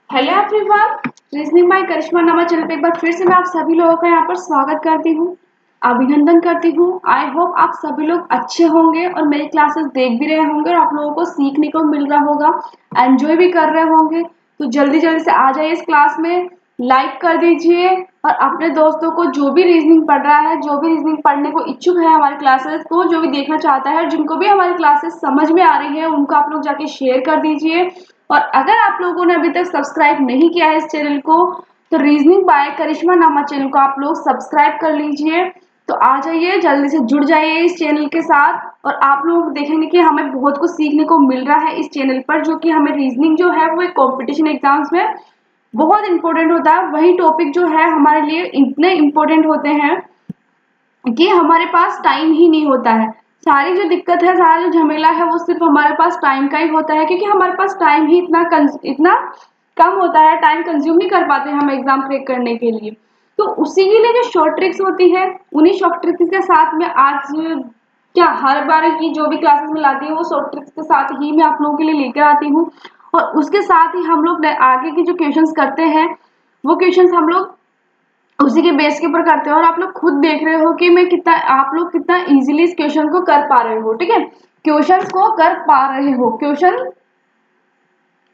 Hello everyone, reasoning bye करिश्मा नामा channel पे एक बार फिर से मैं आप सभी लोगों का यहाँ पर स्वागत करती हूँ, अभिनंदन करती हूँ। आई होप आप सभी लोग अच्छे होंगे और मेरी क्लासेस देख भी रहे होंगे और आप लोगों को सीखने को मिल रहा होगा, एंजॉय भी कर रहे होंगे। तो जल्दी जल्दी से आ जाइए इस क्लास में, लाइक कर दीजिए और अपने दोस्तों को जो भी रीजनिंग पढ़ रहा है, जो भी रीजनिंग पढ़ने को इच्छुक है हमारी क्लासेस को, जो भी देखना चाहता है, जिनको भी हमारी क्लासेस समझ में आ रही है, उनको आप लोग जाके शेयर कर दीजिए। और अगर आप लोगों ने अभी तक सब्सक्राइब नहीं किया है इस चैनल को, तो रीजनिंग बाय करिश्मा नामा चैनल को आप लोग सब्सक्राइब कर लीजिए। तो आ जाइए, जल्दी से जुड़ जाइए इस चैनल के साथ और आप लोग देखेंगे कि हमें बहुत कुछ सीखने को मिल रहा है इस चैनल पर, जो कि हमें रीजनिंग जो है वो एक कॉम्पिटिशन एग्जाम्स में बहुत इंपॉर्टेंट होता है। वही टॉपिक जो है हमारे लिए इतने इम्पोर्टेंट होते हैं कि हमारे पास टाइम ही नहीं होता है। सारी जो दिक्कत है, सारा जो झमेला है, वो सिर्फ हमारे पास टाइम का ही होता है, क्योंकि हमारे पास टाइम ही इतना कम होता है, टाइम कंज्यूम नहीं कर पाते हम एग्जाम क्रैक करने के लिए। तो उसी के लिए जो शॉर्ट ट्रिक्स होती है, उन्हीं शॉर्ट ट्रिक्स के साथ में आज क्या हर बार की जो भी क्लासेस में लाती हूँ वो शॉर्ट ट्रिक्स के साथ ही मैं आप लोगों के लिए लेकर आती हूँ। और उसके साथ ही हम लोग आगे के जो क्वेश्चंस करते हैं, वो क्वेश्चंस हम लोग उसी के बेस के ऊपर करते हैं। और आप लोग खुद देख रहे हो कि आप लोग कितना इजीली इस क्वेश्चन को कर पा रहे हो। ठीक है, क्वेश्चन को कर पा रहे हो। क्वेश्चन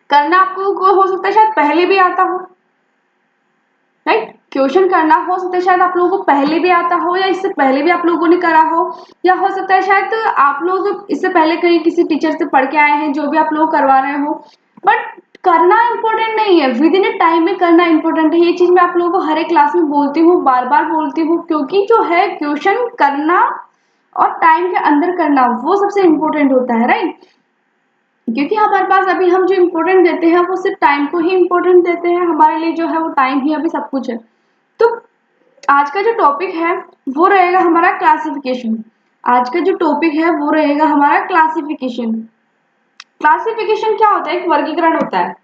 करना आपको को हो सकता है शायद पहले भी आता हो, राइट। क्वेश्चन करना हो सकता है शायद आप लोगों को पहले भी आता हो, या इससे पहले भी आप लोगों ने करा हो, या हो सकता है शायद आप लोग इससे पहले कहीं किसी टीचर से पढ़ के आए हैं, जो भी आप लोग करवा रहे हो। बट करना इंपॉर्टेंट नहीं है, विद इन ए टाइम में करना इंपॉर्टेंट है। ये चीज मैं आप लोगों को हर एक क्लास में बोलती हूँ, बार बार बोलती हूँ, क्योंकि जो है क्वेश्चन करना और टाइम के अंदर करना वो सबसे इम्पोर्टेंट होता है, राइट। क्योंकि हमारे पास अभी हम जो इम्पोर्टेंट देते हैं वो सिर्फ टाइम को ही इम्पोर्टेंट देते हैं। हमारे लिए जो है वो टाइम ही अभी सब कुछ है। तो आज का जो टॉपिक है वो रहेगा हमारा क्लासिफिकेशन। आज का जो टॉपिक है वो रहेगा हमारा क्लासिफिकेशन। क्लासिफिकेशन क्या होता है? एक वर्गीकरण होता है।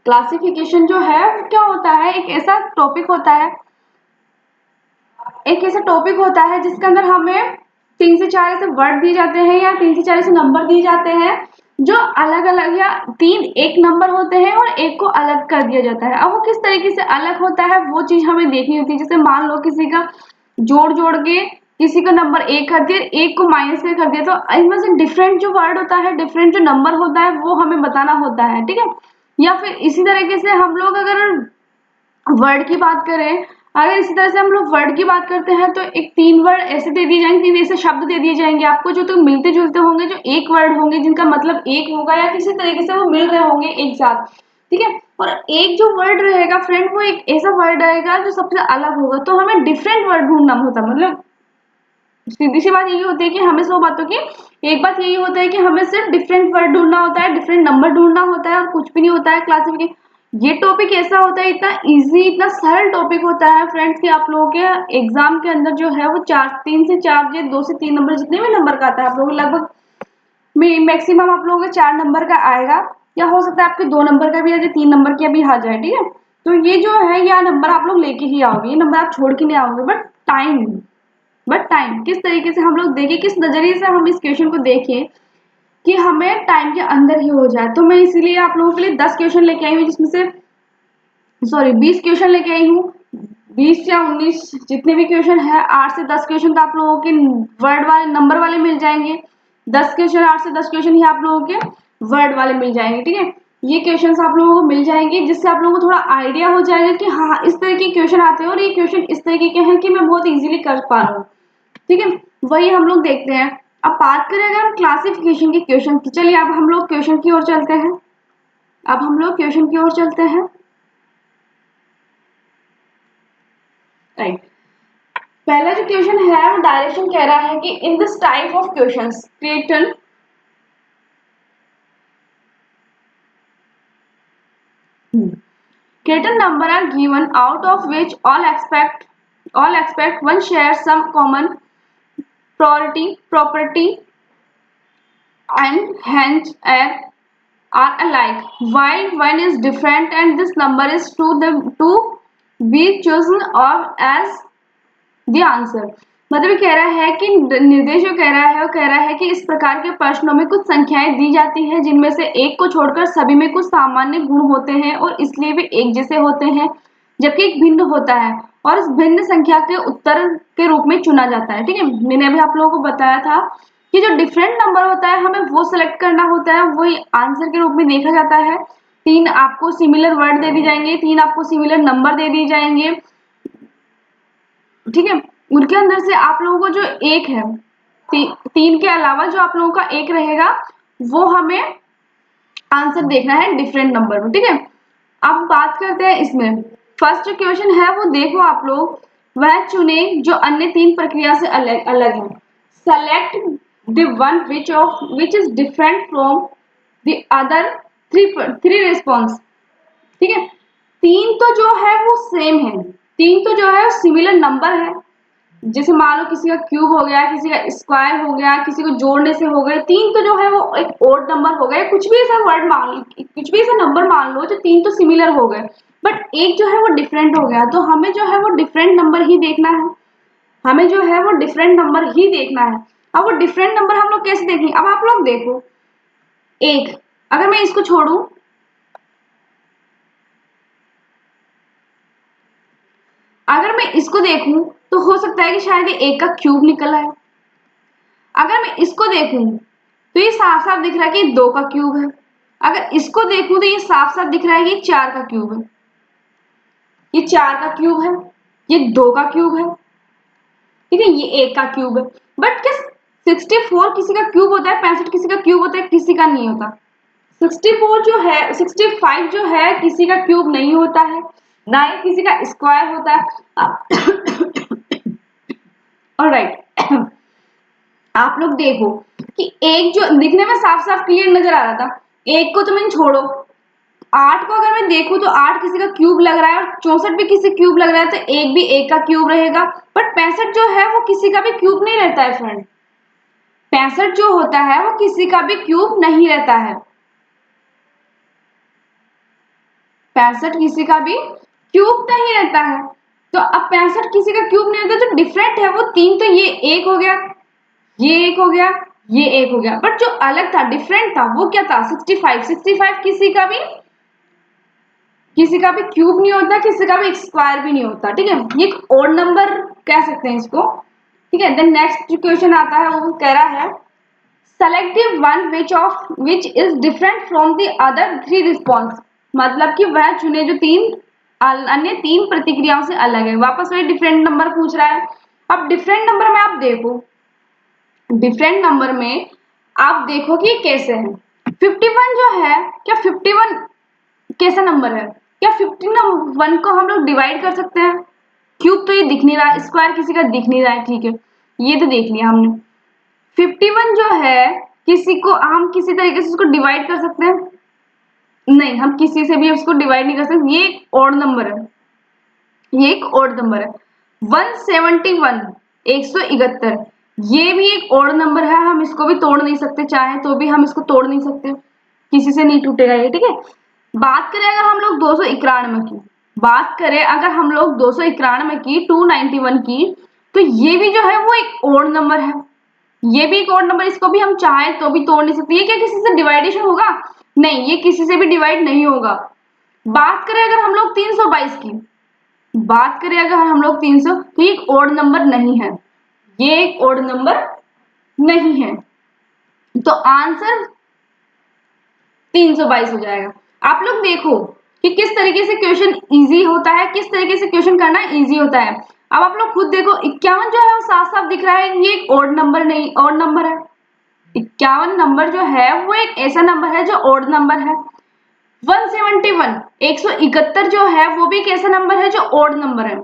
क्लासिफिकेशन जो है वो क्या होता है? एक ऐसा टॉपिक होता है, जिसके अंदर हमें 3 से 4 ऐसे वर्ड दिए जाते हैं, या 3 से 4 ऐसे नंबर दिए जाते हैं, जो अलग अलग, या 3 एक नंबर होते हैं और एक को अलग कर दिया जाता है। अब वो किस तरीके से अलग होता है वो चीज हमें देखनी होती है। जैसे मान लो किसी का जोड़ जोड़ के किसी का नंबर एक कर दिया, एक को माइनस कर दिया, तो इनमें से डिफरेंट जो वर्ड होता है, डिफरेंट जो नंबर होता है, वो हमें बताना होता है। ठीक है, या फिर इसी तरीके से हम लोग अगर वर्ड की बात करें, अगर इसी तरह से हम लोग वर्ड की बात करते हैं, तो एक 3 वर्ड ऐसे दे दिए जाएंगे, 3 ऐसे शब्द दे दिए जाएंगे आपको, जो तो मिलते जुलते होंगे, जो एक वर्ड होंगे, जिनका मतलब एक होगा, या किसी तरीके से वो मिल रहे होंगे एक साथ। ठीक है, और एक जो वर्ड रहेगा फ्रेंड, वो एक ऐसा वर्ड रहेगा जो सबसे अलग होगा। तो हमें डिफरेंट वर्ड ढूंढना होता, मतलब सीधी सी बात यही होती है कि हमें 100 बातों की एक बात यही होता है कि हमें सिर्फ डिफरेंट वर्ड ढूंढना होता है, डिफरेंट नंबर ढूंढना होता है, और कुछ भी नहीं होता है क्लासिफिकेशन। ये टॉपिक ऐसा होता है, इतना इजी, इतना सरल टॉपिक होता है फ्रेंड्स, कि आप लोगों के एग्जाम के अंदर जो है वो 3 से 4 या 2 से 3 नंबर, जितने भी नंबर का आता है, आप लोगों को लगभग मैक्सिमम आप लोगों के 4 नंबर का आएगा, या हो सकता है आपके 2 नंबर का भी आ जाए, 3 नंबर का भी आ जाए। ठीक है, तो ये जो है यह नंबर आप लोग लेके ही आओगे, ये नंबर आप छोड़ के नहीं आओगे। बट टाइम किस तरीके से हम लोग देखें, किस नजरिए से हम इस क्वेश्चन को देखें कि हमें टाइम के अंदर ही हो जाए। तो मैं इसीलिए आप लोगों के लिए 10 क्वेश्चन लेके आई हूँ, जिसमें से 20 क्वेश्चन लेके आई हूँ। 20 या 19 जितने भी क्वेश्चन है, 8 से 10 क्वेश्चन तो आप लोगों के वर्ड वाले, नंबर वाले मिल जाएंगे। 10 क्वेश्चन, 8 से 10 क्वेश्चन ही आप लोगों के वर्ड वाले मिल जाएंगे। ठीक है, ये क्वेश्चंस आप लोगों को मिल जाएंगे, जिससे आप लोगों को थोड़ा आइडिया हो जाएगा कि हाँ, इस तरह के क्वेश्चन आते हैं और ये क्वेश्चन इस तरीके के हैं कि मैं बहुत इजीली कर पा रहा हूँ। ठीक है, वही हम लोग देखते हैं। अब बात करें अगर हम क्लासिफिकेशन के क्वेश्चन की, चलिए अब हम लोग क्वेश्चन की ओर चलते हैं। राइट, पहला जो क्वेश्चन है वो डायरेक्शन कह रहा है कि in this type of questions create a number are given out of which all expect one shares some common property and hence are alike, while one is different and this number is to be chosen or as the answer. मतलब ये कह रहा है कि निर्देश जो कह रहा है वो कह रहा है कि इस प्रकार के प्रश्नों में कुछ संख्याएं दी जाती हैं जिनमें से एक को छोड़कर सभी में कुछ सामान्य गुण होते हैं और इसलिए वे एक जैसे होते हैं, जबकि एक भिन्न होता है और उस भिन्न संख्या के उत्तर के रूप में चुना जाता है। ठीक है, मैंने अभी आप लोगों को बताया था कि जो डिफरेंट नंबर होता है हमें वो सिलेक्ट करना होता है, वही आंसर के रूप में देखा जाता है। 3 आपको सिमिलर वर्ड दे दी जाएंगे, 3 आपको सिमिलर नंबर दे दिए जाएंगे। ठीक है, उनके अंदर से आप लोगों को जो एक है, 3 के अलावा जो आप लोगों का एक रहेगा वो हमें आंसर देखना है डिफरेंट नंबर में। ठीक है, अब बात करते हैं इसमें। फर्स्ट क्वेश्चन है वो देखो आप लोग, वह चुने जो अन्य 3 प्रक्रिया से अलग अलग है। Select the one which is different from the other three response. ठीक है, 3 तो जो है वो सेम है, 3 तो जो है सिमिलर नंबर है। जैसे मान लो किसी का क्यूब हो गया, किसी का स्क्वायर हो गया, किसी को जोड़ने से हो गए, 3 तो जो है वो एक ओड नंबर हो गया। कुछ भी ऐसा वर्ड मान लो, कुछ भी ऐसा नंबर मान लो, जो 3 तो सिमिलर हो गए बट एक जो है वो डिफरेंट हो गया, तो हमें जो है वो डिफरेंट नंबर ही देखना है। हमें जो है वो डिफरेंट नंबर ही देखना है। अब वो डिफरेंट नंबर हम लोग कैसे देखेंगे? अब आप लोग देखो, एक अगर मैं इसको छोड़ू, अगर मैं इसको देखूं तो हो सकता है कि शायद ये एक का क्यूब निकल आए। अगर मैं इसको देखूं तो ये साफ साफ दिख रहा है कि 2 का क्यूब है। अगर इसको देखूं तो ये साफ साफ दिख रहा है कि 4 का क्यूब है। ये 4 का क्यूब है, ये 2 का क्यूब है। ठीक है, ये 1 का क्यूब है। बट क्या 64 किसी का क्यूब होता है? 65 किसी का क्यूब होता है? किसी का नहीं होता। 64 जो है, 65 जो है किसी का क्यूब नहीं होता है, ना ही किसी का स्क्वायर होता है। ऑलराइट, आप लोग देखो कि एक जो दिखने में साफ साफ क्लियर नजर आ रहा था, एक को तो मैंने छोड़ो, 8 को अगर मैं देखूं तो 8 किसी का क्यूब लग रहा है और 64 भी किसी क्यूब लग रहा है, तो एक भी एक का क्यूब रहेगा। बट 65 जो है वो किसी का भी क्यूब नहीं रहता है फ्रेंड। 65 जो होता है वो किसी का भी क्यूब नहीं रहता है। 65 किसी का भी क्यूब नहीं रहता है। तो अब 65 किसी का क्यूब नहीं रहता, जो डिफरेंट है वो 3, तो ये एक हो गया, ये एक हो गया, ये एक हो गया। बट जो अलग था, डिफरेंट था, वो क्या था? 65। 65 किसी का भी क्यूब नहीं होता, किसी का भी स्क्वायर भी नहीं होता। ठीक है, ये एक ओड नंबर कह सकते हैं इसको। ठीक है, देन नेक्स्ट क्वेश्चन आता है, वो कह रहा है selective one which is different from the other three response. मतलब कि वह चुने जो अन्य 3 प्रतिक्रियाओं से अलग है। वापस वही डिफरेंट नंबर पूछ रहा है। अब डिफरेंट नंबर में आप देखो, डिफरेंट नंबर में आप देखो कि कैसे है। 51 जो है, क्या 51 कैसा नंबर है? क्या 51 को हम लोग डिवाइड कर सकते हैं? क्यूब तो ये दिख नहीं रहा, स्क्वायर किसी का दिख नहीं रहा है। ठीक है, ये तो देख लिया हमने। 51 जो है किसी को हम किसी तरीके से उसको डिवाइड कर सकते हैं? नहीं, हम किसी से भी उसको डिवाइड नहीं कर सकते। ये एक ऑड नंबर है, ये एक ऑड नंबर है। 171 171 ये भी एक ऑड नंबर है, हम इसको भी तोड़ नहीं सकते, चाहे तो भी हम इसको तोड़ नहीं सकते, किसी से नहीं टूटेगा ये। ठीक है, बात करें अगर हम लोग 291 की, बात करें अगर हम लोग 291 की, 291 की, तो ये भी जो है वो एक ऑड नंबर है। ये भी एक ऑड नंबर, इसको भी हम चाहे तो भी तोड़ नहीं सकते। ये क्या किसी से डिवाइडेशन होगा? नहीं, ये किसी से भी डिवाइड नहीं होगा। बात करें अगर हम लोग 322 की, बात करें अगर हम लोग 300, तो ये एक ऑड नंबर नहीं है, ये एक ऑड नंबर नहीं है। तो आंसर 322 हो जाएगा। आप लोग देखो कि किस तरीके से क्वेश्चन इजी होता है, किस तरीके से क्वेश्चन करना इजी होता है। अब आप लोग खुद देखो, 51 जो है वो साफ साफ दिख रहा है, ये एक ऑड नंबर नहीं, ऑड नंबर है। 51 नंबर जो है वो एक ऐसा नंबर है जो ऑड नंबर है। 171 171 जो है वो भी एक ऐसा नंबर है जो ऑड नंबर है,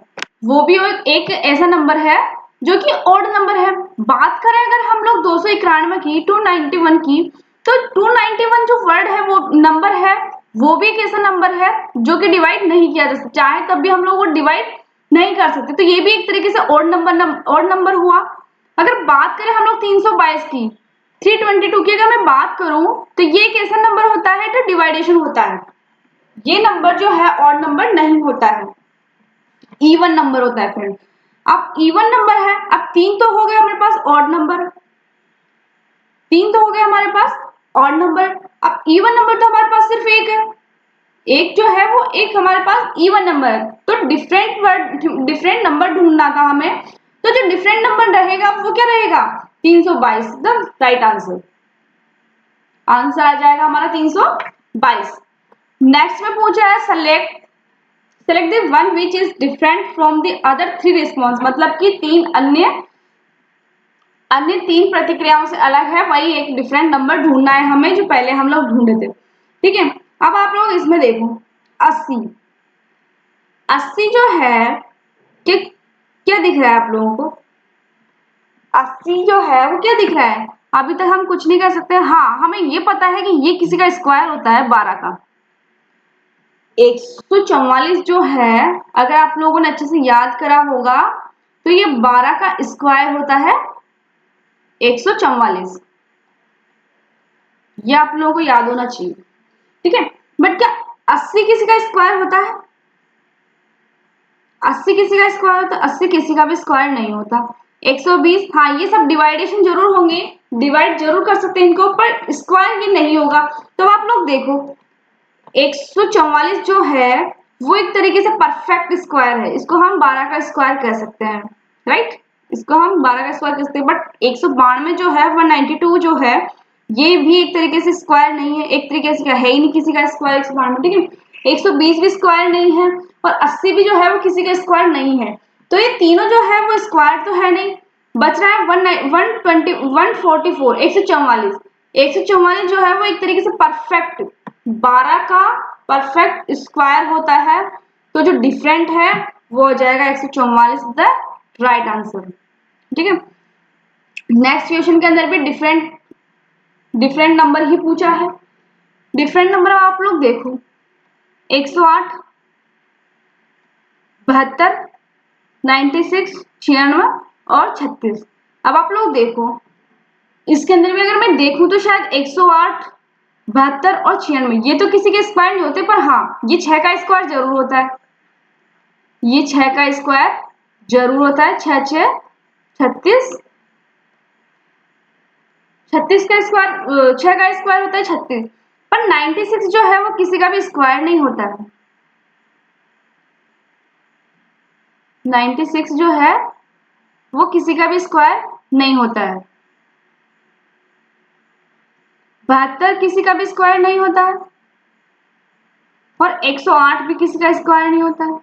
वो भी एक ऐसा नंबर है जो कि ऑड नंबर है। बात करें अगर हम लोग 291 की, 291 की, तो 291 जो वर्ड है वो नंबर है, वो भी एक ऐसा नंबर है जो कि डिवाइड नहीं किया जा सकता, चाहे तब भी हम लोग वो डिवाइड नहीं कर सकते। तो ये भी एक तरीके से ऑड नंबर हुआ। अगर बात करें हम लोग 322 की, 322 की अगर मैं बात करूं, तो ये एक ऐसा नंबर होता है जो डिवाइडेशन होता है। ये नंबर जो है ऑड नंबर नहीं होता है, इवन नंबर होता है फ्रेंड। अब इवन नंबर है, अब 3 तो हो गए हमारे पास ऑड नंबर, 3 तो हो गए हमारे पास ऑड नंबर। अब इवन नंबर तो हमारे पास सिर्फ एक है, एक जो है वो एक हमारे पास इवन नंबर है। तो डिफरेंट नंबर ढूंढना था हमें, तो जो डिफरेंट नंबर रहेगा वो क्या रहेगा, 322, द राइट आंसर। आंसर आ जाएगा हमारा 322। नेक्स्ट में पूछा है select the one which is different from the other three response, मतलब कि अन्य तीन प्रतिक्रियाओं से अलग है, वही एक डिफरेंट नंबर ढूंढना है हमें जो पहले हम लोग ढूंढे थे। ठीक है, अब आप लोग इसमें देखो 80, 80 जो है कि क्या दिख रहा है आप लोगों को, 80 जो है वो क्या दिख रहा है, अभी तक हम कुछ नहीं कर सकते। हाँ, हमें ये पता है कि ये किसी का स्क्वायर होता है 12 का। 144 जो है, अगर आप लोगों ने अच्छे से याद करा होगा तो ये 12 का स्क्वायर होता है 144, ये आप लोगों को याद होना चाहिए। ठीक है, बट क्या 80 किसी का स्क्वायर होता है, 80 किसी का स्क्वायर होता है? 80 किसी का भी स्क्वायर नहीं होता। 120, हाँ ये सब डिवाइडेशन जरूर होंगे, डिवाइड जरूर कर सकते हैं इनको, पर स्क्वायर ये नहीं होगा। तो आप लोग देखो 144 जो है वो एक तरीके से परफेक्ट स्क्वायर है, इसको हम 12 का स्क्वायर कह सकते हैं, राइट, इसको हम 12 का स्क्वायर कह सकते हैं। बट 192 जो है 192 जो है ये भी एक तरीके से स्क्वायर नहीं है, एक तरीके से है ही नहीं किसी का स्क्वायर 192। ठीक है, 120 भी स्क्वायर नहीं है और 80 भी जो है वो किसी का स्क्वायर नहीं है। तो ये तीनों जो है वो स्क्वायर तो है नहीं, बच रहा है 144, 144। 144 जो है वो एक तरीके से परफेक्ट 12 का परफेक्ट स्क्वायर होता है, तो जो डिफरेंट है वो हो जाएगा 144, द राइट आंसर। ठीक है, नेक्स्ट क्वेश्चन के अंदर भी डिफरेंट नंबर ही पूछा है। डिफरेंट नंबर आप लोग देखो 108, 72, 96, 96 और 36। अब आप लोग देखो इसके अंदर भी अगर मैं देखूं तो शायद 108, 72 और 96 ये तो किसी के स्क्वायर नहीं होते, पर हाँ ये 6 का स्क्वायर जरूर होता है, ये 6 का स्क्वायर जरूर होता है। 6 6 36, 36 का स्क्वायर 6 का स्क्वायर होता है 36, पर 96 जो है वो किसी का भी स्क्वायर नहीं होता है। 96 जो है वो किसी का भी स्क्वायर नहीं होता है। 72 किसी का भी स्क्वायर नहीं होता है और 108 भी किसी का स्क्वायर नहीं होता है।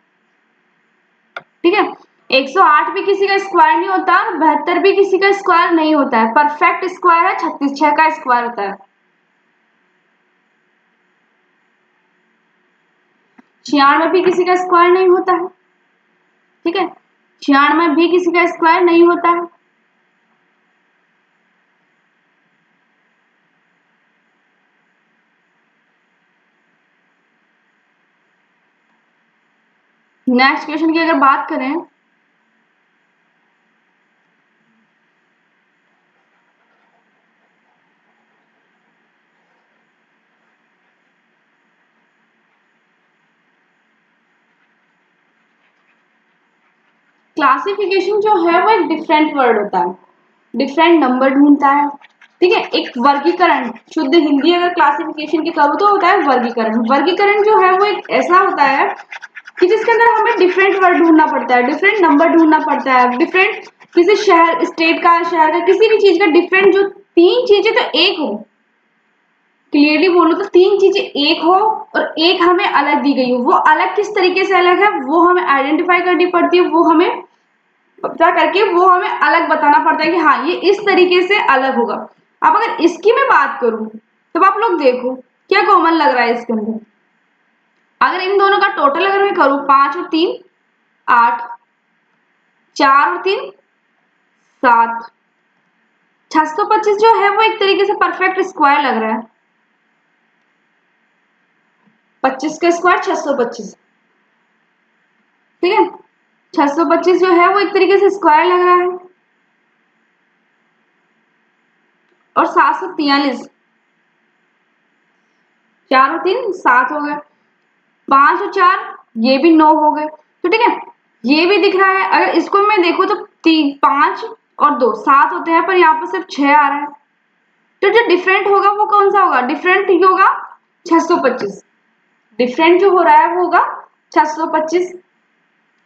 ठीक है, 108 भी किसी का स्क्वायर नहीं होता, 72 भी किसी का स्क्वायर नहीं होता है। परफेक्ट स्क्वायर है 36, 6 का स्क्वायर होता है। 96 भी किसी का स्क्वायर नहीं होता है। ठीक है, 96 भी किसी का स्क्वायर नहीं होता है। नेक्स्ट क्वेश्चन की अगर बात करें क्लासिफिकेशन जो है वो एक डिफरेंट वर्ड होता है, डिफरेंट नंबर ढूंढता है। ठीक है, एक वर्गीकरण, शुद्ध हिंदी अगर क्लासिफिकेशन की करूँ तो होता है वर्गीकरण। वर्गीकरण जो है वो एक ऐसा होता है कि जिसके अंदर हमें डिफरेंट वर्ड ढूंढना पड़ता है, डिफरेंट नंबर ढूंढना पड़ता है, डिफरेंट किसी शहर स्टेट का, शहर का, किसी भी चीज का डिफरेंट, जो तीन चीजें तो एक हो, क्लियरली बोलो तो तीन चीजें एक हो और एक हमें अलग दी गई हो, वो अलग किस तरीके से अलग है वो हमें आइडेंटिफाई करनी पड़ती है, वो हमें पता करके वो हमें अलग बताना पड़ता है कि हाँ ये इस तरीके से अलग होगा। अब अगर इसकी मैं बात करूं तो आप लोग देखो क्या कॉमन लग रहा है इसके अंदर। अगर इन दोनों का टोटल अगर मैं करूं 5 और 3 8, 4 और 3 7, 625 जो है वो एक तरीके से परफेक्ट स्क्वायर लग रहा है। 25 का स्क्वायर 625। ठीक है, 625 जो है वो एक तरीके से स्क्वायर लग रहा है। और 743, 4 और 3 7 हो गए, 5 और 4 ये भी 9 हो गए। तो ठीक है, ये भी दिख रहा है। अगर इसको मैं देखूं तो 5 और 2 7 होते हैं, पर यहाँ पर सिर्फ 6 आ रहा है। तो जो डिफरेंट होगा वो कौन सा होगा? डिफरेंट ही होगा 625। डिफरेंट जो हो रहा है वो होगा 625।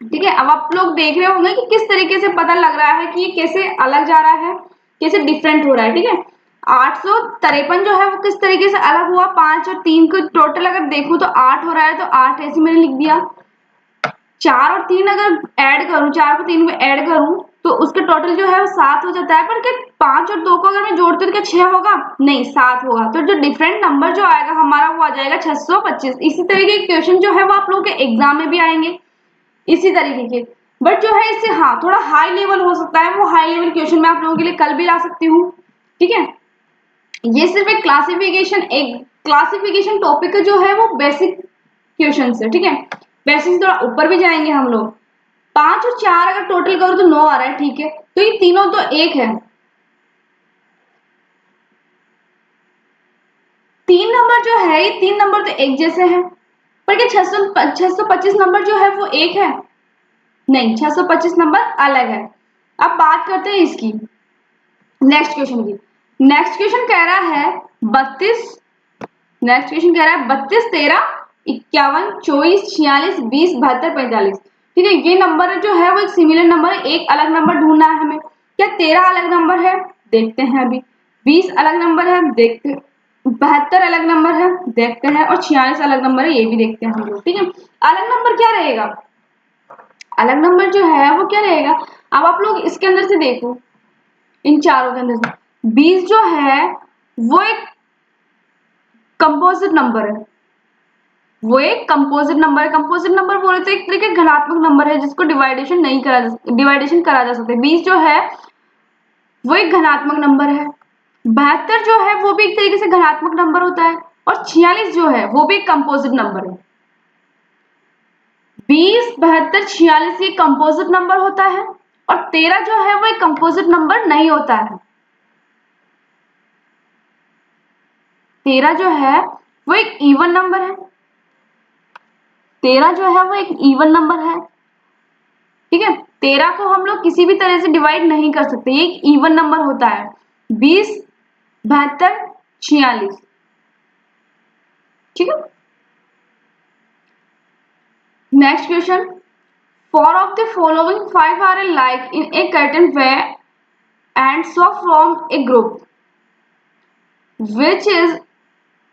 ठीक है, अब आप लोग देख रहे होंगे कि किस तरीके से पता लग रहा है कि ये कैसे अलग जा रहा है, कैसे डिफरेंट हो रहा है। ठीक है, 853 जो है वो किस तरीके से अलग हुआ? 5 और 3 को टोटल अगर देखूं तो 8 हो रहा है, तो 8 ऐसे मैंने लिख दिया। 4 और 3 अगर ऐड करूं, 4 को 3 में ऐड करूं तो उसका टोटल जो है वो 7 हो जाता है। पर क्या 5 और 2 को अगर मैं जोड़ती हूँ तो क्या 6 होगा? नहीं, 7 होगा। तो जो डिफरेंट नंबर जो आएगा हमारा वो आ जाएगा 625। इसी तरीके के क्वेश्चन जो है वो आप लोगों के एग्जाम में भी आएंगे इसी तरीके के। बट जो है इससे हाँ थोड़ा हाई लेवल हो सकता है, वो हाई लेवल क्वेश्चन मैं आप लोगों के लिए कल भी ला सकती हूँ। ठीक है, ये सिर्फ एक क्लासिफिकेशन टॉपिक जो है वो बेसिक क्वेश्चन है। ठीक है, बेसिक थोड़ा ऊपर भी जाएंगे हम लोग। 5 और 4 अगर टोटल करो तो 9 आ रहा है। ठीक है, तो ये तीनों तो एक है। 3 नंबर जो है, ये 3 नंबर तो एक जैसे हैं। पर क्या 625 नंबर जो है वो एक है? नहीं, 625 नंबर अलग है। अब बात करते हैं इसकी नेक्स्ट क्वेश्चन की। नेक्स्ट क्वेश्चन कह रहा है 32। नेक्स्ट क्वेश्चन कह रहा है 32 13 51 24 46 20 72 45। ठीक है, ये नंबर जो है वो एक सिमिलर नंबर है। एक अलग नंबर ढूंढना है हमें। क्या 13 अलग नंबर है? देखते हैं अभी। 20 अलग नंबर है, देखते हैं। 72 अलग नंबर है, देखते हैं। और 46 अलग नंबर है, ये भी देखते हैं हम लोग। ठीक है, अलग नंबर क्या रहेगा? अलग नंबर जो है वो क्या रहेगा? अब आप लोग इसके अंदर से देखो, इन चारों के अंदर से 20 जो है वो एक कंपोजिट नंबर है। वो एक कंपोजिट नंबर है। कंपोजिट नंबर बोले तो एक तरीके घनात्मक नंबर है जिसको डिवाइडेशन करा जा सकता है। 20 जो है वो एक घनात्मक नंबर है। 72 जो है वो भी एक तरीके से घनात्मक नंबर होता है। और 46 जो है वो भी एक कंपोजिट नंबर है। 20 72 46 ये कंपोजिट नंबर होता है। और 13 जो है वो एक कंपोजिट नंबर नहीं होता है। 13 जो है वो एक इवन नंबर है। 13 जो है वो एक इवन नंबर है। ठीक है, 13 को हम लोग किसी भी तरह से डिवाइड नहीं कर सकते, ये एक इवन नंबर होता है। 20 72 46। ठीक है, next question. Four of the following 5 are like in a certain way and so form a group which is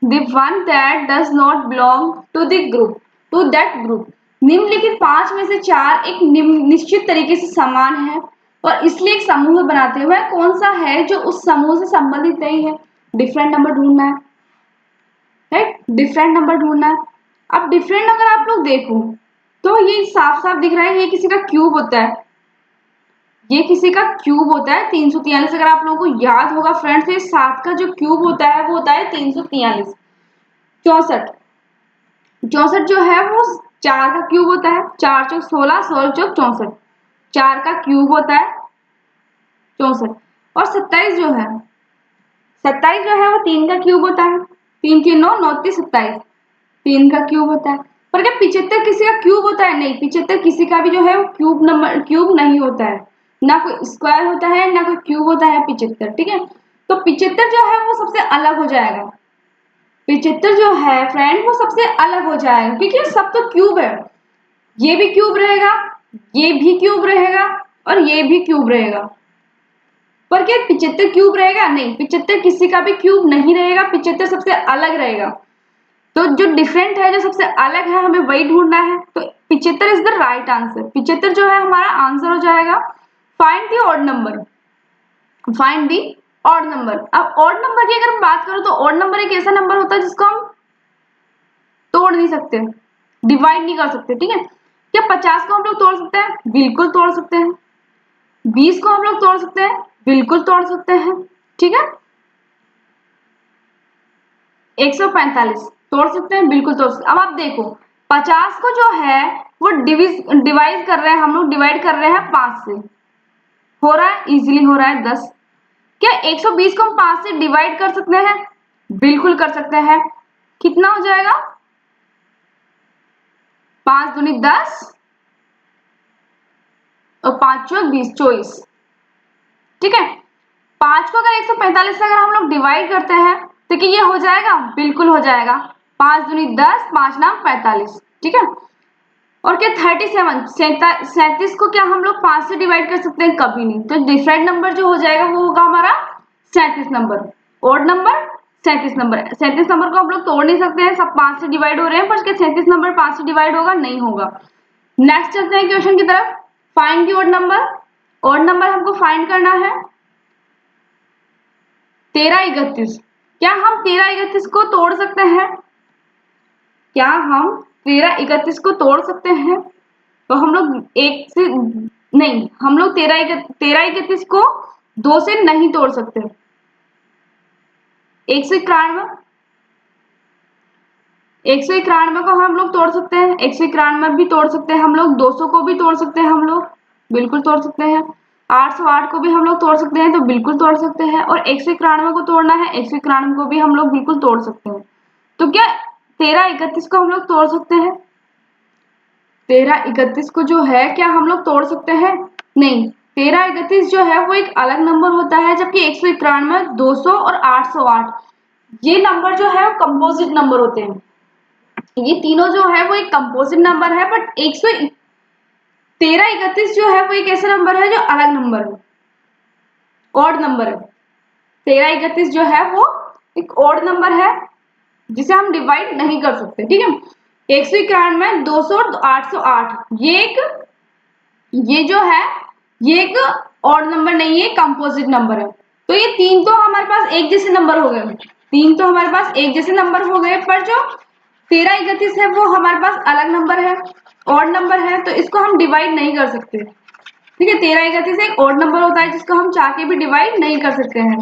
the one that does not belong to the group to that group। निम्नलिखित 5 में से 4 एक निश्चित तरीके से समान है और इसलिए एक समूह बनाते हैं। वह कौन सा है जो उस समूह से संबंधित नहीं है? डिफरेंट नंबर ढूंढना है, राइट? डिफरेंट नंबर ढूंढना है। अब डिफरेंट अगर आप लोग देखो तो ये साफ साफ दिख रहा है, ये किसी का क्यूब होता है। ये किसी का क्यूब होता है 343। अगर आप लोगों को याद होगा फ्रेंड्स, तो ये 7 का जो क्यूब होता है वो होता है 343। 64 64 जो है वो 4 का क्यूब होता है। 4 चौक 16, 16 चौक 64। 4 का क्यूब होता है 64। और 27 जो है, 27 जो है वो 3 का क्यूब होता है। 3 3 9 9 3 27, 3 का क्यूब होता है। पर क्या 75 किसी का क्यूब होता है? नहीं, 75 किसी का भी जो है वो क्यूब नहीं होता है। ना कोई स्क्वायर होता है ना कोई क्यूब होता है 75। ठीक है, तो 75 जो है वो सबसे अलग हो जाएगा। 75 जो है फ्रेंड वो सबसे अलग हो जाएगा क्योंकि सब तो क्यूब है। ये भी क्यूब रहेगा, ये भी क्यूब रहेगा और ये भी क्यूब रहेगा। पर क्या 75 क्यूब रहेगा? नहीं, 75 किसी का भी क्यूब नहीं रहेगा। 75 सबसे अलग रहेगा। तो जो डिफरेंट है, जो सबसे अलग है, हमें वही ढूंढना है। तो 75 इज द राइट आंसर। 75 जो है हमारा आंसर हो जाएगा। Find the odd number. Find the odd number. अब ऑड नंबर की अगर बात करूं तो ऑड नंबर एक ऐसा नंबर होता है जिसको हम तोड़ नहीं सकते, डिवाइड नहीं कर सकते। ठीक है, क्या 50 को हम लोग तोड़ सकते हैं? बिल्कुल तोड़ सकते हैं। 20 को हम लोग तोड़ सकते हैं? बिल्कुल तोड़ सकते हैं। ठीक है, 145 तोड़ सकते हैं? बिल्कुल तोड़ सकते हैं। अब आप देखो 50 को जो है वो डिवाइड कर रहे हैं, हम लोग डिवाइड कर रहे हैं 5 से। हो रहा है, इजीली हो रहा है 10। क्या 120 को हम 5 से डिवाइड कर सकते हैं? बिल्कुल कर सकते हैं। कितना हो जाएगा? 5 दूनी 10, और 5 चौक 20, 24। ठीक है, 5 को अगर 145 से अगर हम लोग डिवाइड करते हैं तो क्या ये हो जाएगा? बिल्कुल हो जाएगा। 5 दूनी 10, 5 नाम 45। ठीक है, और क्या 37, 37 को क्या हम लोग 5 से डिवाइड कर सकते हैं? कभी नहीं। तो डिफरेंट नंबर जो हो जाएगा वो होगा हमारा 37 number, odd number 37 number. 37 number को हम लोग तोड़ नहीं सकते हैं, सब 5 से डिवाइड हो रहे हैं, पर क्या 37 नंबर 5 से डिवाइड होगा? नहीं होगा। नेक्स्ट चलते हैं क्वेश्चन की तरफ। Find the odd number. Odd number हमको फाइंड करना है 13, 31। क्या हम 13, 31 को तोड़ सकते हैं? क्या हम 13, 31 को तोड़ सकते हैं? तो हम लोग एक से नहीं, हम लोग 13, 31 को 2 से नहीं तोड़ सकते। 191, 191 को हम लोग तोड़ सकते हैं, 191 भी तोड़ सकते हैं हम लोग, 200 को भी तोड़ सकते हैं हम लोग, बिल्कुल तोड़ सकते हैं। 808 को भी हम लोग तोड़ सकते हैं, तो बिल्कुल तोड़ सकते हैं। और 191 को तोड़ना है, 191 को भी हम लोग बिल्कुल तोड़ सकते हैं। तो क्या 13, 31 को हम लोग तोड़ सकते हैं? 13, 31 को जो है क्या हम लोग तोड़ सकते हैं? नहीं। 13, 31 जो है वो एक अलग नंबर होता है, जबकि 191, 200 और 808 ये नंबर जो है वो कंपोजिट नंबर होते हैं। ये तीनों जो है वो एक कंपोजिट नंबर है, बट 13, 31 जो है वो एक ऐसा नंबर है जो अलग नंबर है, ऑड नंबर है। 13, 31 जो है वो एक ऑड नंबर है जिसे हम डिवाइड नहीं कर सकते। ठीक है, 191, 200 और 808 ये जो है ये एक ऑड नंबर नहीं है, कंपोजिट नंबर है। तो ये तीन तो हमारे पास एक जैसे नंबर हो गए, तीन तो हमारे पास एक जैसे नंबर हो गए, पर जो 13, 31 है वो हमारे पास अलग नंबर है, ऑड नंबर है, तो इसको हम डिवाइड नहीं कर सकते। ठीक है, 13, 31 एक ऑड नंबर होता है जिसको हम चाह के भी डिवाइड नहीं कर सकते हैं।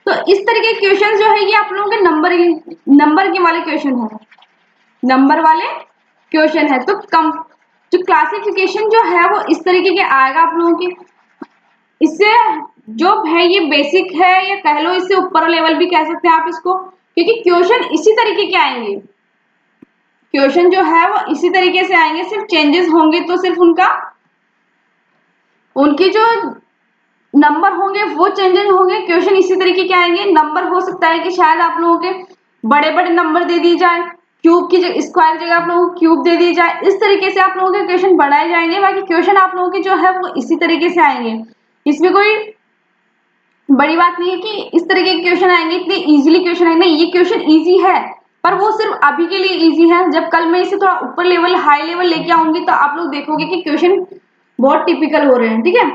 तो इस तरीके के क्वेश्चन जो है ये आप लोगों के नंबर के वाले क्वेश्चन है, नंबर वाले क्वेश्चन है। तो कम जो क्लासिफिकेशन जो है वो इस तरीके के आएगा आप लोगों की। इससे जो है ये बेसिक है, या कह लो इससे ऊपर लेवल भी कह सकते हैं आप इसको, क्योंकि क्वेश्चन इसी तरीके के आएंगे। क्वेश्चन जो है वो इसी तरीके से आएंगे, सिर्फ चेंजेस होंगे तो सिर्फ उनके जो नंबर होंगे वो चेंजेस होंगे। क्वेश्चन इसी तरीके के आएंगे। नंबर हो सकता है कि शायद आप लोगों के बड़े बड़े नंबर दे दिए जाए, क्यूब की जगह स्क्वायर जगह आप लोगों को क्यूब दे दी जाए, इस तरीके से आप लोगों के क्वेश्चन बढ़ाए जाएंगे। बाकी क्वेश्चन आप लोगों के जो है वो इसी तरीके से आएंगे। इसमें कोई बड़ी बात नहीं है कि इस तरीके के क्वेश्चन आएंगे, इतने इजीली क्वेश्चन आएंगे। नहीं, ये क्वेश्चन इजी है, पर वो सिर्फ अभी के लिए इजी है। जब कल मैं इसे थोड़ा ऊपर लेवल हाई लेवल लेके आऊंगी तो आप लोग देखोगे कि क्वेश्चन बहुत टिपिकल हो रहे हैं। ठीक है,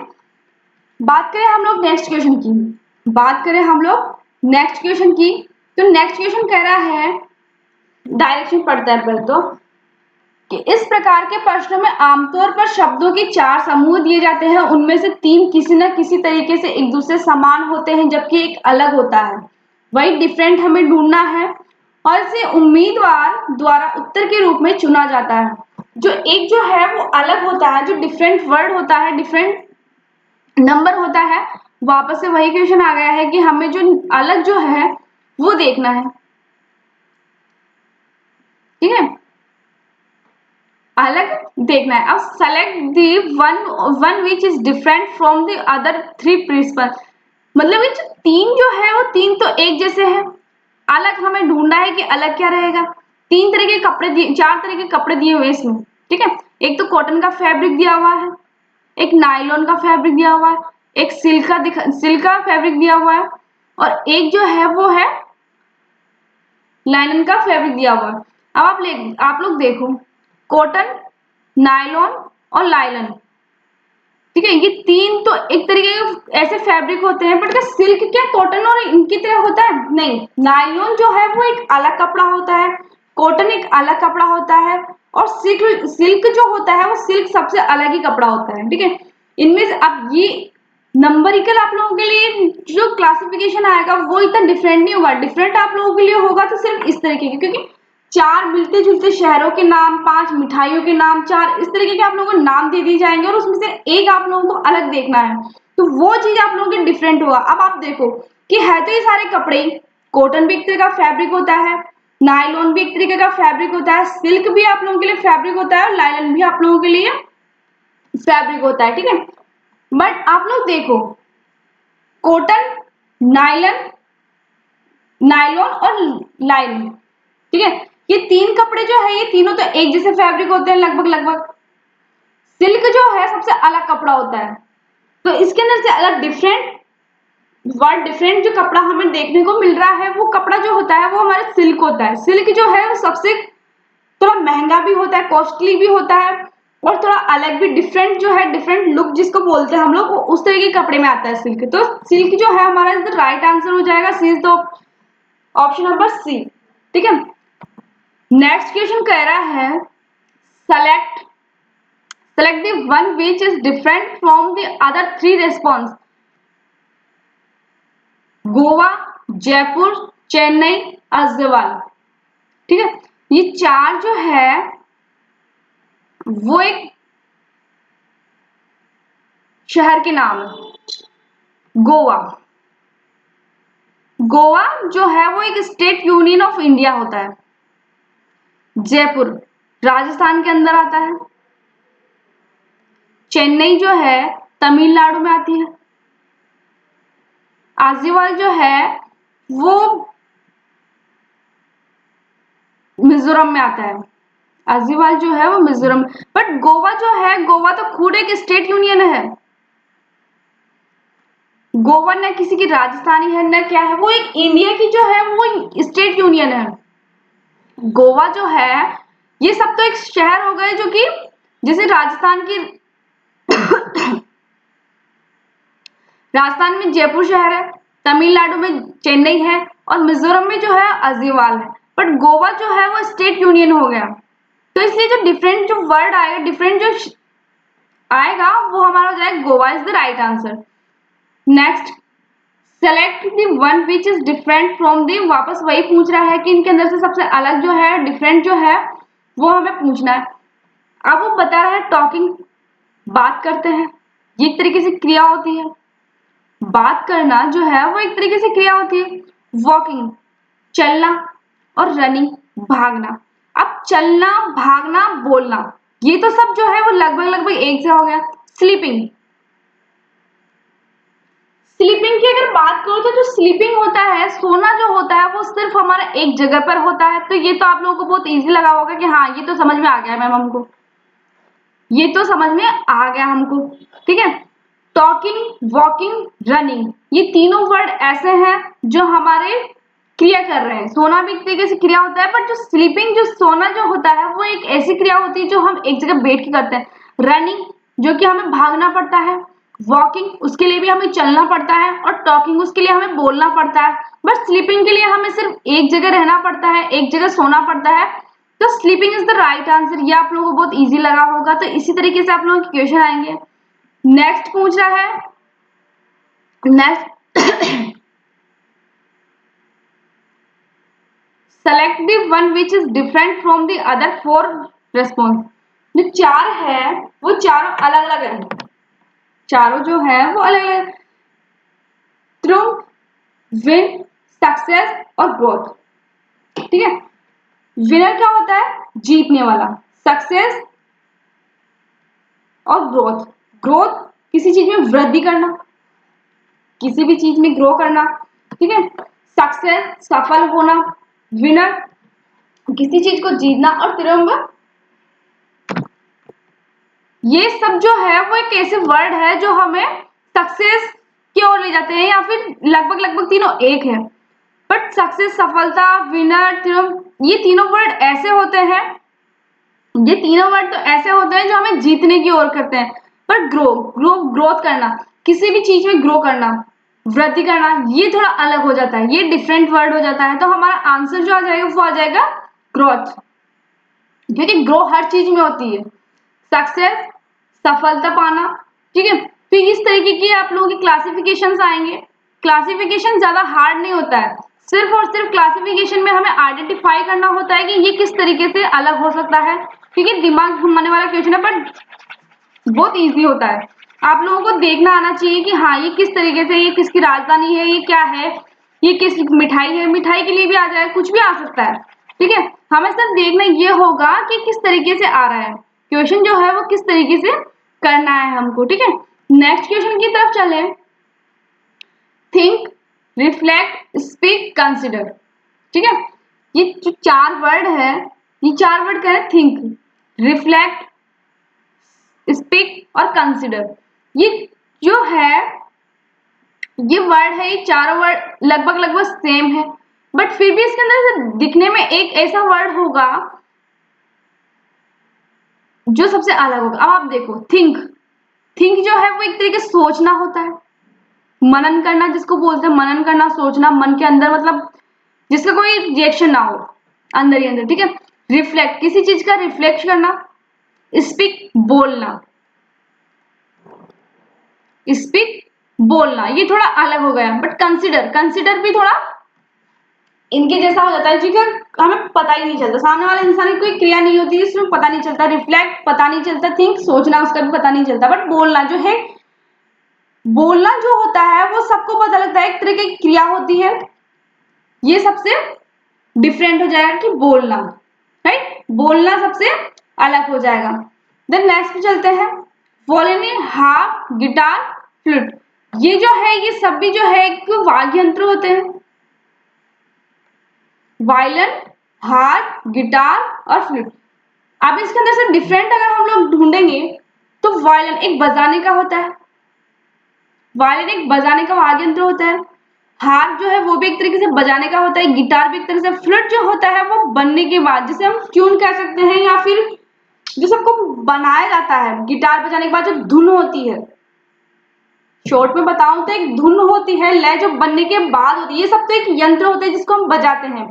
बात करें हम लोग नेक्स्ट क्वेश्चन की, बात करें हम लोग नेक्स्ट क्वेश्चन की, तो नेक्स्ट क्वेश्चन कह रहा है, डायरेक्शन पढ़ता है पहले तो, कि इस प्रकार के प्रश्नों में आमतौर पर शब्दों के 4 समूह दिए जाते हैं, उनमें से 3 किसी न किसी तरीके से एक दूसरे समान होते हैं जबकि एक अलग होता है। वही डिफरेंट हमें ढूंढना है और इसे उम्मीदवार द्वारा उत्तर के रूप में चुना जाता है। जो एक जो है वो अलग होता है, जो डिफरेंट वर्ड होता है, डिफरेंट नंबर होता है, वापस से वही क्वेश्चन आ गया है कि हमें जो अलग जो है वो देखना है। ठीक है, अलग देखना है। अब select the one which is different from the other 3 principle. मतलब ये तीन जो है वो तीन तो एक जैसे हैं, अलग हमें ढूंढना है कि अलग क्या रहेगा। 3 तरह के कपड़े दिए, 4 तरह के कपड़े दिए हुए इसमें। ठीक है, एक तो कॉटन का फैब्रिक दिया हुआ है, एक नायलॉन का फैब्रिक दिया हुआ है, एक सिल्क का फैब्रिक दिया हुआ है, और एक जो है वो है लाइनन का फैब्रिक दिया हुआ है। अब आप लोग देखो, कॉटन, नायलॉन और लाइलन। ठीक है, ये तीन तो एक तरीके के ऐसे फैब्रिक होते हैं, बट क्या सिल्क क्या कॉटन और इनकी तरह होता है? नहीं, नायलॉन जो है वो एक अलग कपड़ा होता है, कॉटन एक अलग कपड़ा होता है, और सिल्क सिल्क जो होता है वो सिल्क सबसे अलग ही कपड़ा होता है। ठीक है, इनमें से अब ये नंबरिकल आप लोगों के लिए जो क्लासिफिकेशन आएगा वो इतना डिफरेंट नहीं होगा। डिफरेंट आप लोगों के लिए होगा तो सिर्फ इस तरीके के, क्योंकि 4 मिलते जुलते शहरों के नाम, 5 मिठाइयों के नाम, 4 इस तरीके के आप लोगों को नाम दे दिए जाएंगे, और उसमें से एक आप लोगों को अलग देखना है, तो वो चीज आप लोगों के डिफरेंट होगा। अब आप देखो कि है तो ये सारे कपड़े, कॉटन भी एक तरह का फैब्रिक होता है, नायलॉन भी एक तरीके का फैब्रिक होता है, सिल्क भी आप लोगों के लिए फैब्रिक होता है, और लाइलन भी आप लोगों के लिए फैब्रिक होता है, ठीक है। बट आप लोग देखो, कॉटन, नायलन, नायलॉन और लाइन, ठीक है, ये तीन कपड़े जो है ये तीनों तो एक जैसे फैब्रिक होते हैं लगभग लगभग। सिल्क जो है सबसे अलग कपड़ा होता है, तो इसके अंदर से अगर डिफरेंट जो कपड़ा हमें देखने को मिल रहा है, वो कपड़ा जो होता है वो हमारे सिल्क होता है। सिल्क जो है वो सबसे थोड़ा महंगा भी होता है, कॉस्टली भी होता है, और थोड़ा अलग भी, डिफरेंट जो है, डिफरेंट लुक जिसको बोलते हैं हम लोग, उस तरह के कपड़े में आता है सिल्क। तो सिल्क जो है हमारा राइट आंसर हो जाएगा, C is the option number C, ठीक है। नेक्स्ट क्वेश्चन कह रहा है select select the one which is different from the other three response. Goa, Jaipur, Chennai, Aizawl, ठीक है। ये चार जो है वो एक शहर के नाम है। गोवा, गोवा जो है वो एक स्टेट यूनियन ऑफ इंडिया होता है। जयपुर राजस्थान के अंदर आता है। चेन्नई जो है तमिलनाडु में आती है। आजीवाल जो है वो मिजोरम में आता है। आजीवाल जो है वो मिजोरम, बट गोवा जो है, गोवा तो खुद एक स्टेट यूनियन है। गोवा न किसी की राजधानी है न क्या है, वो एक इंडिया की जो है वो स्टेट यूनियन है। गोवा जो है ये सब तो एक शहर हो गए, जो कि जैसे राजस्थान की राजस्थान में जयपुर शहर है, तमिलनाडु में चेन्नई है, और मिजोरम में जो है अजीवाल है। बट गोवा जो है वो स्टेट यूनियन हो गया, तो इसलिए जो डिफरेंट जो वर्ड आएगा, डिफरेंट जो आएगा वो हमारा हो जाएगा Goa is the right answer. Next, select the one which is different from the, वापस वही पूछ रहा है कि इनके अंदर से सबसे अलग जो है, डिफरेंट जो है, वो हमें पूछना है। अब वो बता रहा है टॉकिंग, बात करते हैं, ये एक तरीके से क्रिया होती है। बात करना जो है वो एक तरीके से क्रिया होती है। वॉकिंग चलना, और रनिंग भागना। अब चलना, भागना, बोलना, ये तो सब जो है वो लगभग लगभग एक से हो गया। स्लीपिंग, स्लीपिंग की अगर बात करो तो जो स्लीपिंग होता है, सोना जो होता है, वो सिर्फ हमारा एक जगह पर होता है। तो ये तो आप लोगों को बहुत इजी लगा होगा कि हाँ ये तो समझ में आ गया मैम हमको, ये तो समझ में आ गया हमको, ठीक है। टॉकिंग, वॉकिंग, रनिंग, ये तीनों वर्ड ऐसे हैं जो हमारे क्रिया कर रहे हैं। सोना भी एक तरीके से क्रिया होता है, पर जो स्लीपिंग, जो सोना जो होता है, वो एक ऐसी क्रिया होती है जो हम एक जगह बैठ के करते हैं। रनिंग जो कि हमें भागना पड़ता है, वॉकिंग उसके लिए भी हमें चलना पड़ता है, और टॉकिंग उसके लिए हमें बोलना पड़ता है। बट स्लीपिंग के लिए हमें सिर्फ एक जगह रहना पड़ता है, एक जगह सोना पड़ता है। तो sleeping is the right answer. ये आप लोगों को बहुत इजी लगा होगा, तो इसी तरीके से आप लोगों के क्वेश्चन आएंगे। नेक्स्ट पूछ रहा है, next select the one which is different from the other four response. जो चार है वो चारों अलग अलग है, चारों जो है वो अलग अलग। ट्रुम्फ, विन, सक्सेस और ग्रोथ, ठीक है। विनर क्या होता है? जीतने वाला। सक्सेस और ग्रोथ, ग्रोथ किसी चीज में वृद्धि करना, किसी भी चीज में ग्रो करना, ठीक है। सक्सेस सफल होना, विनर किसी चीज को जीतना, और त्रियम्बक, ये सब जो है वो एक ऐसे वर्ड है जो हमें सक्सेस की ओर ले जाते हैं, या फिर लगभग लगभग तीनों एक है। बट सक्सेस, सफलता, विनर, ये तीनों वर्ड ऐसे होते हैं, ये तीनों वर्ड तो ऐसे होते हैं जो हमें जीतने की ओर करते हैं। पर ग्रोथ करना, किसी भी चीज में ग्रो करना, वृद्धि करना, ये थोड़ा अलग हो जाता है, ये डिफरेंट वर्ड हो जाता है। तो हमारा आंसर जो आ जाएगा वो आ जाएगा ग्रोथ, क्योंकि ग्रो हर चीज में होती है। सक्सेस सफलता पाना, ठीक है। तो इस तरीके की आप लोगों की क्लासिफिकेशंस आएंगे। क्लासिफिकेशन ज्यादा हार्ड नहीं होता है, सिर्फ और सिर्फ क्लासिफिकेशन में हमें आइडेंटिफाई करना होता है कि ये किस तरीके से अलग हो सकता है, क्योंकि दिमाग घुमाने वाला क्वेश्चन है, पर बहुत इजी होता है। आप लोगों को देखना आना चाहिए कि हाँ ये किस तरीके से, ये किसकी राजधानी है, ये क्या है, ये किस मिठाई है, मिठाई के लिए भी आ जाए, कुछ भी आ सकता है, ठीक है। हमें सिर्फ देखना ये होगा कि किस तरीके से आ रहा है क्वेश्चन, जो है वो किस तरीके से करना है हमको, ठीक है। नेक्स्ट क्वेश्चन की तरफ चले। थिंक, रिफ्लेक्ट, स्पीक, कंसिडर, ठीक है। ये जो 4 वर्ड है, ये 4 वर्ड क्या है? थिंक, रिफ्लेक्ट, स्पीक और कंसिडर। ये जो है, ये वर्ड है, ये चारों वर्ड लगभग लगभग सेम है, बट फिर भी इसके अंदर से दिखने में एक ऐसा वर्ड होगा जो सबसे अलग होगा। अब आप देखो, थिंक, थिंक जो है वो एक तरीके से सोचना होता है, मनन करना जिसको बोलते हैं, मनन करना, सोचना मन के अंदर, मतलब जिसका कोई रिएक्शन ना हो, अंदर ही अंदर, ठीक है। रिफ्लेक्ट, किसी चीज का रिफ्लेक्ट करना। स्पीक, बोलना, स्पीक बोलना, ये थोड़ा अलग हो गया। बट कंसिडर, कंसिडर भी थोड़ा इनके जैसा हो जाता है, क्योंकि हमें पता ही नहीं चलता, सामने वाले इंसान की कोई क्रिया नहीं होती है, इसमें पता नहीं चलता। रिफ्लेक्ट पता नहीं चलता, थिंक सोचना उसका भी पता नहीं चलता, बट बोलना जो है, बोलना जो होता है वो सबको पता लगता है, एक तरह की क्रिया होती है, ये सबसे डिफरेंट हो जाएगा कि बोलना, राइट। बोलना सबसे अलग हो जाएगा। देन नेक्स्ट पे चलते हैं। वॉयलिन, हार्प, गिटार, फ्लूट, ये जो है, ये सब भी जो है एक वाद्य यंत्र होते हैं। वायलिन, हार्प, गिटार और फ्लूट। अब इसके अंदर से डिफरेंट अगर हम लोग ढूंढेंगे तो वायलिन एक बजाने का होता है, वायलिन एक बजाने का वाद्य यंत्र होता है। हार्प जो है वो भी एक तरीके से बजाने का होता है, गिटार भी एक तरह से। फ्लूट जो होता है वो बनने के बाद, जिसे हम ट्यून कह सकते हैं, या फिर जो सबको बनाया जाता है गिटार बजाने के बाद जो धुन होती है, शॉर्ट में बताऊं तो एक धुन होती है, लय जो बनने के बाद होती है। ये सब तो एक यंत्र होते हैं जिसको हम बजाते हैं।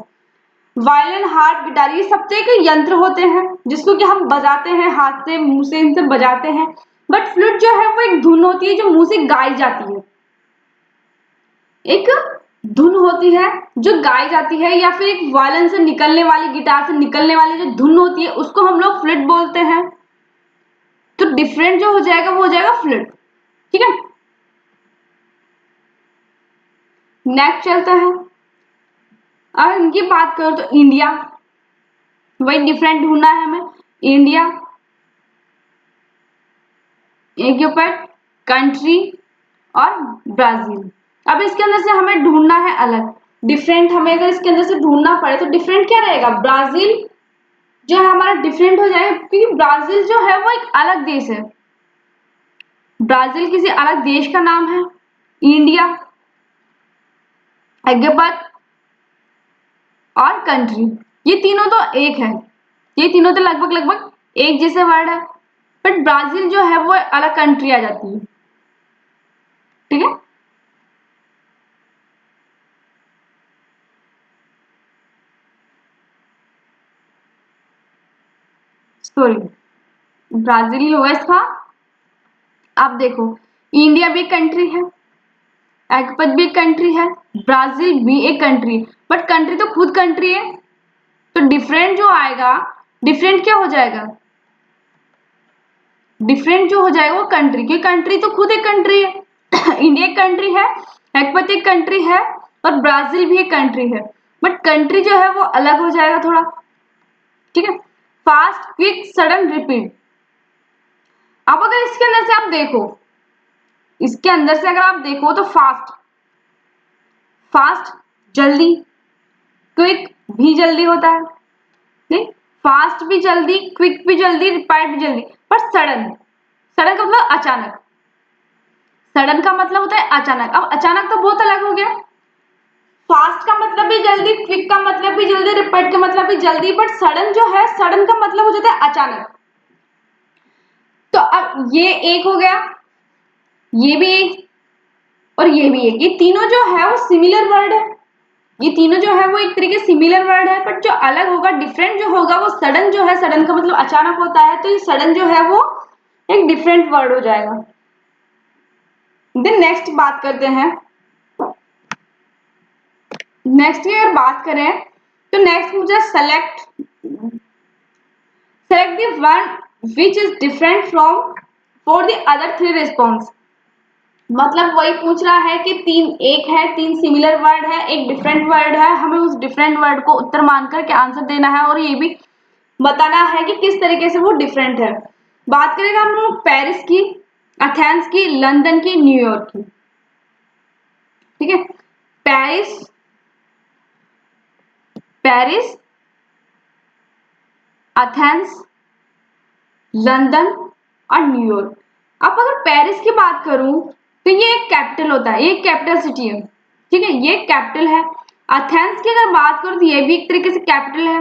वायलिन, हार्प, गिटार, ये सब तो एक यंत्र होते हैं जिसको कि हम बजाते हैं, हाथ से, मुंह से, इनसे बजाते हैं। बट फ्लूट जो है वो एक धुन होती है जो मुंह से गाई जाती है, एक धुन होती है जो गाई जाती है, या फिर एक वायलिन से निकलने वाली, गिटार से निकलने वाली जो धुन होती है उसको हम लोग फ्लूट बोलते हैं। तो डिफरेंट जो हो जाएगा वो हो जाएगा फ्लूट, ठीक है। नेक्स्ट चलता है। अब इनकी बात करो तो इंडिया, वही डिफरेंट ढूंढना है हमें। इंडिया, एक के ऊपर कंट्री और ब्राजील। अब इसके अंदर से हमें ढूंढना है अलग डिफरेंट। हमें अगर इसके अंदर से ढूंढना पड़े तो डिफरेंट क्या रहेगा? ब्राजील जो है हमारा डिफरेंट हो जाएगा, क्योंकि ब्राजील जो है वो एक अलग देश है, ब्राजील किसी अलग देश का नाम है। इंडिया एक के बाद और कंट्री, ये तीनों तो एक है, ये तीनों तो लगभग लगभग एक जैसे वर्ड है, बट ब्राजील जो है वो अलग कंट्री आ जाती है, ठीक है। सॉरी, ब्राजील ही होगा इसका। आप देखो, इंडिया भी एक कंट्री है, एगपत भी एक कंट्री है, ब्राजील भी एक कंट्री, बट कंट्री तो खुद कंट्री है, तो डिफरेंट जो आएगा, डिफरेंट क्या हो जाएगा? डिफरेंट जो हो जाएगा वो कंट्री, क्योंकि कंट्री तो खुद एक कंट्री है। इंडिया एक कंट्री है, एगपत एक कंट्री है और ब्राजील भी एक कंट्री है, बट कंट्री जो है वो अलग हो जाएगा थोड़ा, ठीक है। Fast, quick, sudden, repeat. अब अगर इसके अंदर से आप देखो, इसके अंदर से अगर आप देखो तो फास्ट, फास्ट जल्दी, क्विक भी जल्दी होता है, नहीं, फास्ट भी जल्दी, क्विक भी जल्दी, रिपीट भी जल्दी, पर सडन, सडन का मतलब अचानक, सडन का मतलब होता है अचानक। अब अचानक तो बहुत अलग हो गया, फास्ट का मतलब भी जल्दी, क्विक का मतलब भी जल्दी, रिपीट का मतलब भी जल्दी, बट सडन जो है, सडन का मतलब हो जाता है अचानक। तो अब ये एक हो गया, ये भी एक और ये भी एक, ये तीनों जो है वो सिमिलर वर्ड है, ये तीनों जो है वो एक तरीके सिमिलर वर्ड है, बट जो अलग होगा, डिफरेंट जो होगा वो सडन जो है, सडन का मतलब अचानक होता है, तो ये सडन जो है वो एक डिफरेंट वर्ड हो जाएगा। देन नेक्स्ट बात करते हैं, नेक्स्ट की अगर बात करें तो नेक्स्ट मुझे select, select the one which is different from for the other three response. मतलब वही पूछ रहा है कि तीन, एक है, तीन सिमिलर वर्ड है, एक डिफरेंट वर्ड है, हमें उस डिफरेंट वर्ड को उत्तर मानकर के आंसर देना है, और ये भी बताना है कि किस तरीके से वो डिफरेंट है। बात करेगा हम लोग पेरिस की, एथेंस की, लंदन की, न्यूयॉर्क की। ठीक है, पेरिस, पेरिस, एथेंस, लंदन और न्यूयॉर्क। अब अगर पेरिस की बात करूं तो ये एक कैपिटल होता है, एक कैपिटल सिटी है। ठीक है, ये कैपिटल है। एथेंस की अगर बात करूं तो ये भी एक तरीके से कैपिटल है,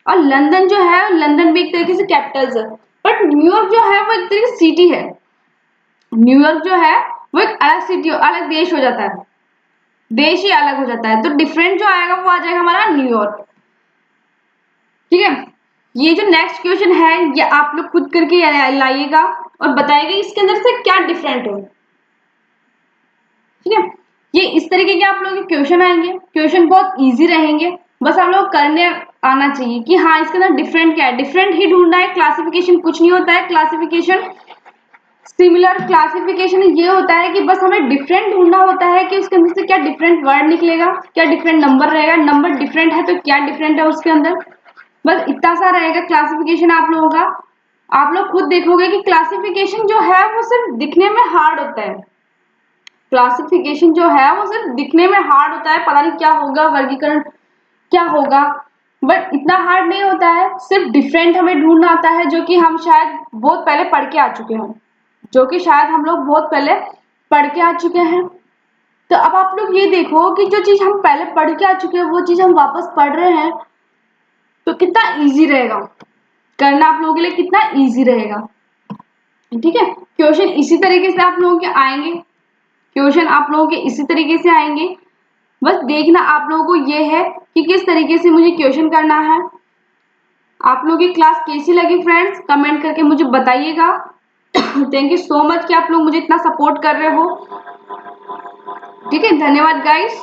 और लंदन जो है, लंदन भी एक तरीके से कैपिटल है। बट न्यूयॉर्क जो है वो एक तरीके से सिटी है। न्यूयॉर्क जो है वो एक अलग सिटी, अलग देश हो जाता है, देश ही अलग हो जाता है। तो डिफरेंट जो आएगा वो आ जाएगा हमारा न्यूयॉर्क। ठीक है, ये जो नेक्स्ट क्वेश्चन है ये आप लोग खुद करके लाइएगा और बताइएगा इसके अंदर से क्या डिफरेंट है। ठीक है, ये इस तरीके के आप लोगों के क्वेश्चन आएंगे, क्वेश्चन बहुत इजी रहेंगे, बस आप लोग करने आना चाहिए कि हाँ इसके अंदर डिफरेंट क्या है, डिफरेंट ही ढूंढना है। क्लासिफिकेशन कुछ नहीं होता है, क्लासिफिकेशन सिमिलर क्लासिफिकेशन ये होता है कि बस हमें डिफरेंट ढूंढना होता है कि उसके अंदर से क्या डिफरेंट वर्ड निकलेगा, क्या डिफरेंट नंबर रहेगा, नंबर डिफरेंट है तो क्या डिफरेंट है उसके अंदर। बस इतना सा रहेगा क्लासिफिकेशन आप लोगों का। आप लोग खुद देखोगे कि क्लासिफिकेशन जो है वो सिर्फ दिखने में हार्ड होता है, क्लासिफिकेशन जो है वो सिर्फ दिखने में हार्ड होता है, पता नहीं क्या होगा, वर्गीकरण क्या होगा, बट इतना हार्ड नहीं होता है। सिर्फ डिफरेंट हमें ढूंढना आता है, जो कि हम शायद बहुत पहले पढ़ के आ चुके हैं, जो कि शायद हम लोग बहुत पहले पढ़ के आ चुके हैं। तो अब आप लोग ये देखो कि जो चीज हम पहले पढ़ के आ चुके हैं वो चीज हम वापस पढ़ रहे हैं, तो कितना इजी रहेगा करना आप लोगों के लिए, कितना इजी रहेगा। ठीक है, क्वेश्चन इसी तरीके से आप लोगों के आएंगे, क्वेश्चन आप लोगों के इसी तरीके से आएंगे। बस देखना आप लोगों को ये है कि किस तरीके से मुझे क्वेश्चन करना है। आप लोगों की क्लास कैसी लगी फ्रेंड्स, कमेंट करके मुझे बताइएगा। थैंक यू सो मच कि आप लोग मुझे इतना सपोर्ट कर रहे हो। ठीक है, धन्यवाद गाइस।